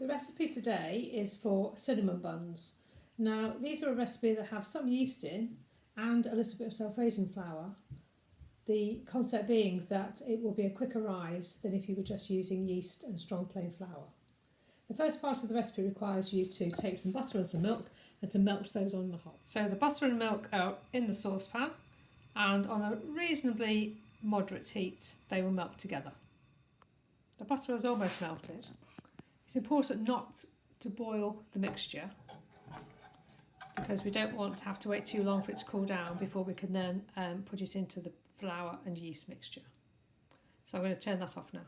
The recipe today is for cinnamon buns. Now these are a recipe that have some yeast in and a little bit of self-raising flour. The concept being that it will be a quicker rise than if you were just using yeast and strong plain flour. The first part of the recipe requires you to take some butter and some milk and to melt those on the hob. So the butter and milk are in the saucepan, and on a reasonably moderate heat they will melt together. The butter is almost melted. It's important not to boil the mixture because we don't want to have to wait too long for it to cool down before we can then put it into the flour and yeast mixture. So I'm going to turn that off now.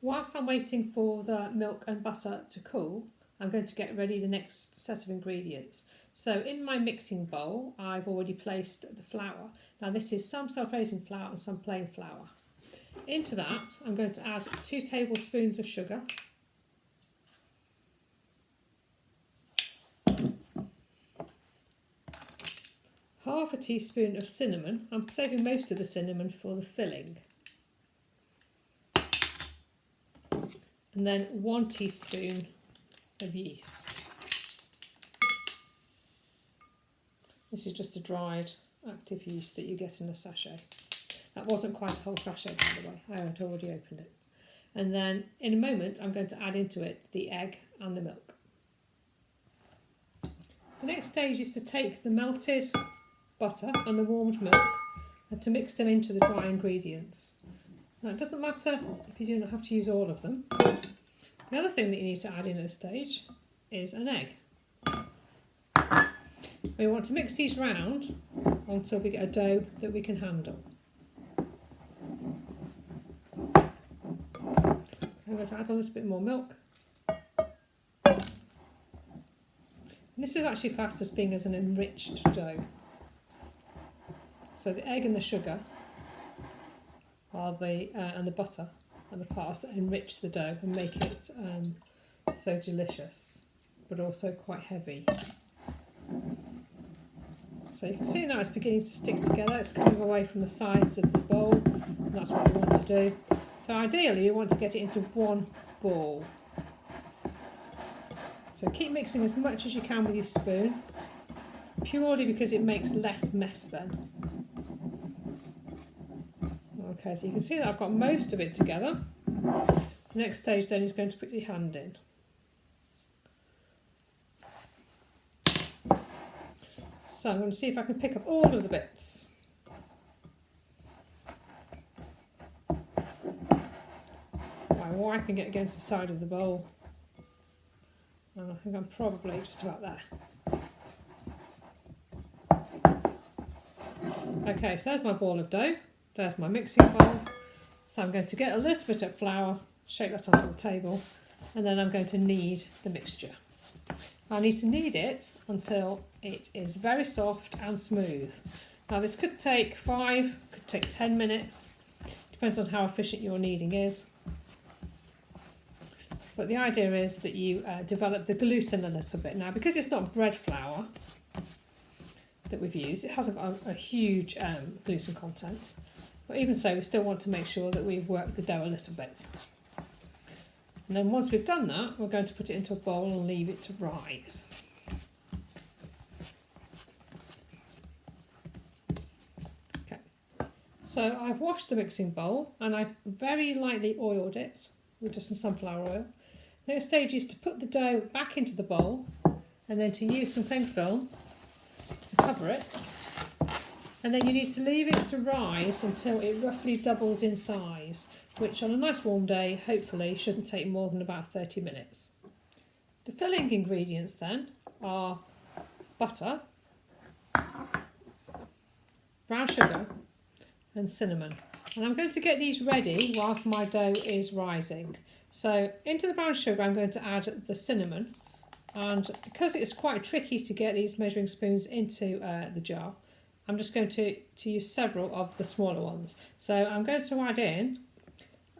Whilst I'm waiting for the milk and butter to cool, I'm going to get ready the next set of ingredients. So in my mixing bowl, I've already placed the flour. Now this is some self-raising flour and some plain flour. Into that, I'm going to add 2 tablespoons of sugar, half a teaspoon of cinnamon. I'm saving most of the cinnamon for the filling. And then 1 teaspoon of yeast. This is just a dried active yeast that you get in a sachet. That wasn't quite a whole sachet, by the way. I had already opened it. And then in a moment I'm going to add into it the egg and the milk. The next stage is to take the melted butter and the warmed milk and to mix them into the dry ingredients. Now it doesn't matter if you do not have to use all of them. The other thing that you need to add in at this stage is an egg. We want to mix these round until we get a dough that we can handle. I'm going to add a little bit more milk. And this is actually classed as being as an enriched dough. So the egg and the sugar are and the butter and the parts that enrich the dough and make it so delicious, but also quite heavy. So you can see now it's beginning to stick together. It's coming away from the sides of the bowl, and that's what we want to do. So ideally you want to get it into one ball. So keep mixing as much as you can with your spoon, purely because it makes less mess then. Okay, so you can see that I've got most of it together. The next stage then is going to put your hand in. So I'm going to see if I can pick up all of the bits. By wiping it against the side of the bowl. And I think I'm probably just about there. Okay, so there's my ball of dough. There's my mixing bowl. So I'm going to get a little bit of flour, shake that onto the table, and then I'm going to knead the mixture. I need to knead it until it is very soft and smooth. Now this could take 5, could take 10 minutes, depends on how efficient your kneading is. But the idea is that you develop the gluten a little bit. Now because it's not bread flour that we've used, it hasn't got a huge gluten content. But even so, we still want to make sure that we've worked the dough a little bit. And then once we've done that, we're going to put it into a bowl and leave it to rise. Okay, so I've washed the mixing bowl and I've very lightly oiled it with just some sunflower oil. The next stage is to put the dough back into the bowl and then to use some cling film to cover it. And then you need to leave it to rise until it roughly doubles in size, which on a nice warm day, hopefully, shouldn't take more than about 30 minutes. The filling ingredients then are butter, brown sugar and cinnamon. And I'm going to get these ready whilst my dough is rising. So into the brown sugar I'm going to add the cinnamon, and because it's quite tricky to get these measuring spoons into the jar, I'm just going to use several of the smaller ones. So I'm going to add in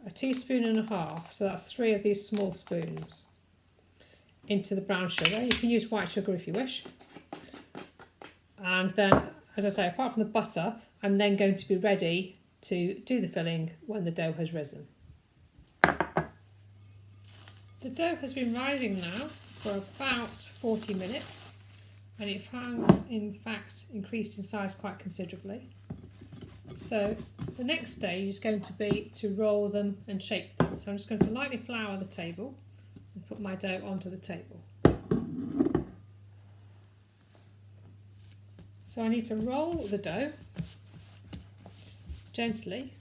1.5 teaspoons, so that's 3 of these small spoons, into the brown sugar. You can use white sugar if you wish. And then, as I say, apart from the butter, I'm then going to be ready to do the filling when the dough has risen. The dough has been rising now for about 40 minutes and it has in fact increased in size quite considerably. So the next stage is going to be to roll them and shape them. So I'm just going to lightly flour the table and put my dough onto the table. So I need to roll the dough gently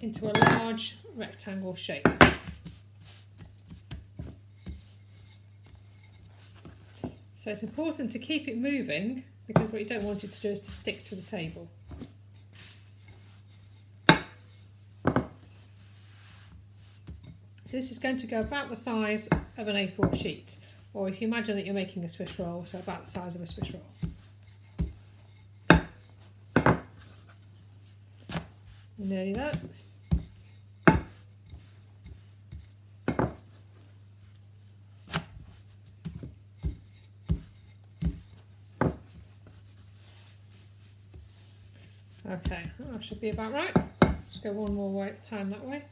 into a large rectangle shape. So it's important to keep it moving because what you don't want it to do is to stick to the table. So this is going to go about the size of an A4 sheet, or if you imagine that you're making a Swiss roll, so about the size of a Swiss roll. Nearly that. Okay, that should be about right. Just go one more time that way.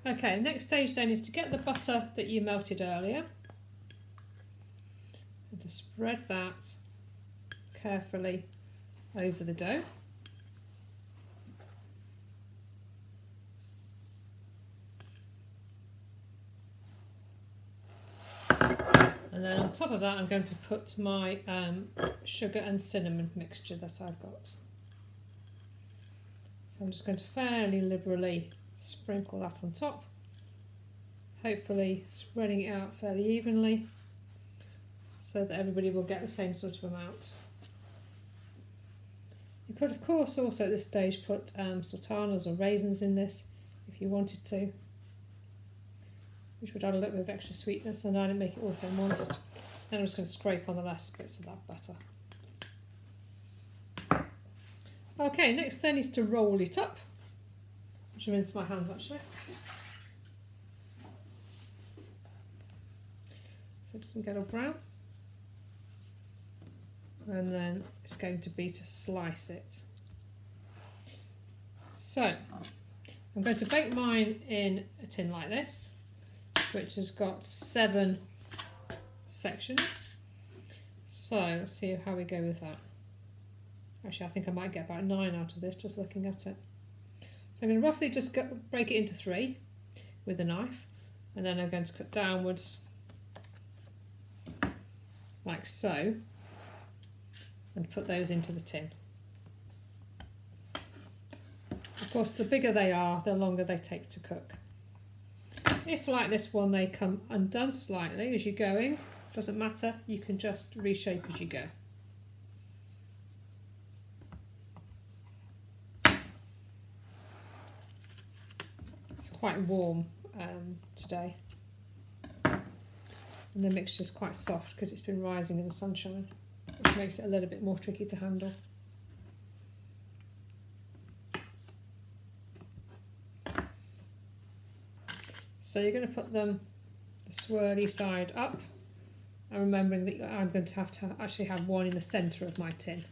Okay, next stage then is to get the butter that you melted earlier and to spread that carefully over the dough. And then on top of that I'm going to put my sugar and cinnamon mixture that I've got. So I'm just going to fairly liberally sprinkle that on top, hopefully spreading it out fairly evenly so that everybody will get the same sort of amount. You could of course also at this stage put sultanas or raisins in this if you wanted to, which would add a little bit of extra sweetness and then make it also moist. Then I'm just going to scrape on the last bits of that butter. Okay, next then is to roll it up. I should rinse my hands actually. So it doesn't get all brown. And then it's going to be to slice it. So I'm going to bake mine in a tin like this, which has got 7 sections. So let's see how we go with that. Actually, I think I might get about 9 out of this just looking at it. So I'm going to roughly just break it into 3 with a knife, and then I'm going to cut downwards like so and put those into the tin. Of course, the bigger they are, the longer they take to cook. If like this one they come undone slightly as you're going, doesn't matter, you can just reshape as you go. It's quite warm today and the mixture is quite soft because it's been rising in the sunshine, which makes it a little bit more tricky to handle. So you're going to put them the swirly side up, and remembering that I'm going to actually have one in the centre of my tin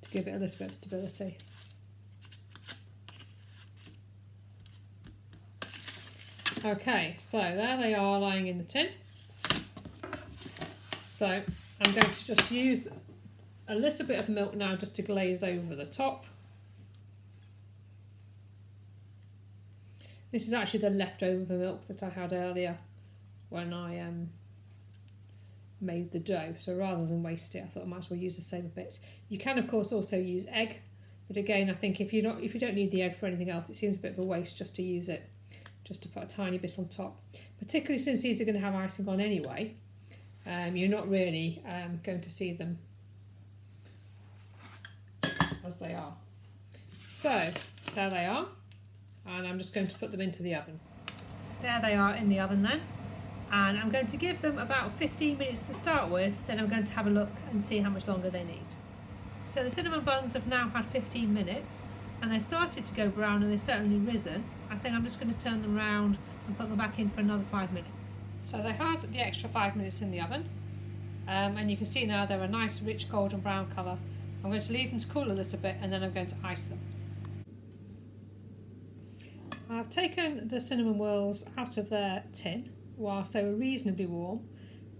to give it a little bit of stability. Okay, so there they are lying in the tin. So I'm going to just use a little bit of milk now just to glaze over the top. This is actually the leftover milk that I had earlier when I made the dough. So rather than waste it, I thought I might as well use the same bits. You can of course also use egg, but again I think if you don't need the egg for anything else, it seems a bit of a waste just to use it, just to put a tiny bit on top. Particularly since these are going to have icing on anyway, you're not really going to see them as they are. So there they are. And I'm just going to put them into the oven. There they are in the oven then, and I'm going to give them about 15 minutes to start with, then I'm going to have a look and see how much longer they need. So the cinnamon buns have now had 15 minutes and they started to go brown and they've certainly risen. I think I'm just going to turn them around and put them back in for another 5 minutes. So they had the extra 5 minutes in the oven, and you can see now they're a nice rich golden brown colour. I'm going to leave them to cool a little bit and then I'm going to ice them. I've taken the cinnamon whirls out of their tin whilst they were reasonably warm,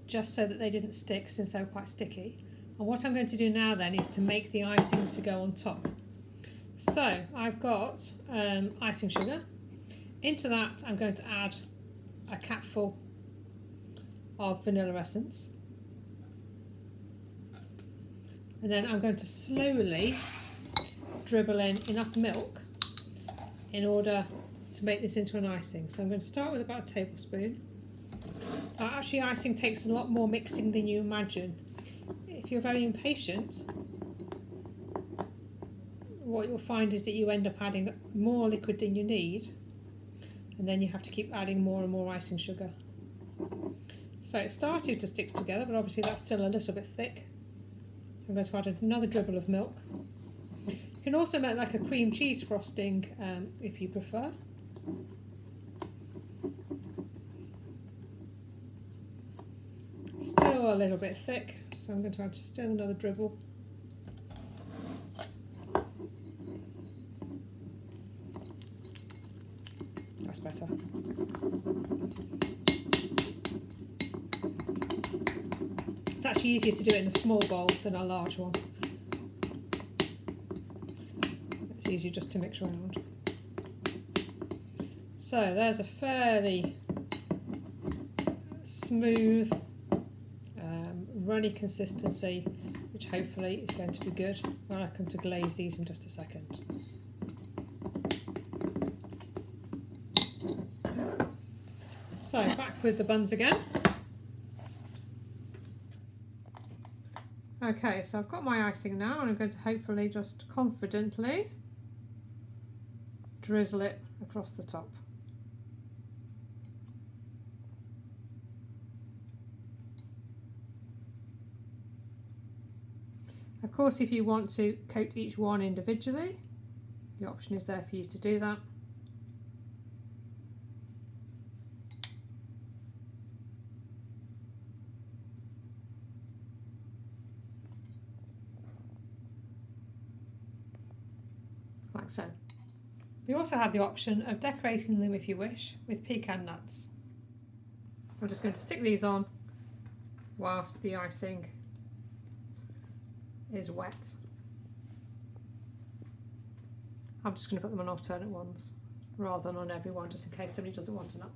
just so that they didn't stick since they were quite sticky. And what I'm going to do now then is to make the icing to go on top. So I've got icing sugar. Into that I'm going to add a capful of vanilla essence. And then I'm going to slowly dribble in enough milk in order to make this into an icing. So I'm going to start with about a tablespoon. Actually, icing takes a lot more mixing than you imagine. If you're very impatient, what you'll find is that you end up adding more liquid than you need, and then you have to keep adding more and more icing sugar. So it's started to stick together, but obviously that's still a little bit thick. So I'm going to add another dribble of milk. You can also make like a cream cheese frosting if you prefer. Still a little bit thick, so I'm going to add still another dribble. That's better. It's actually easier to do it in a small bowl than a large one. It's easier just to mix around. So there's a fairly smooth, runny consistency, which hopefully is going to be good when I come to glaze these in just a second. So back with the buns again. Okay, so I've got my icing now, and I'm going to hopefully just confidently drizzle it across the top. Of course, if you want to coat each one individually, the option is there for you to do that. Like so. You also have the option of decorating them, if you wish, with pecan nuts. I'm just going to stick these on whilst the icing is wet. I'm just going to put them on alternate ones rather than on every one, just in case somebody doesn't want a nut.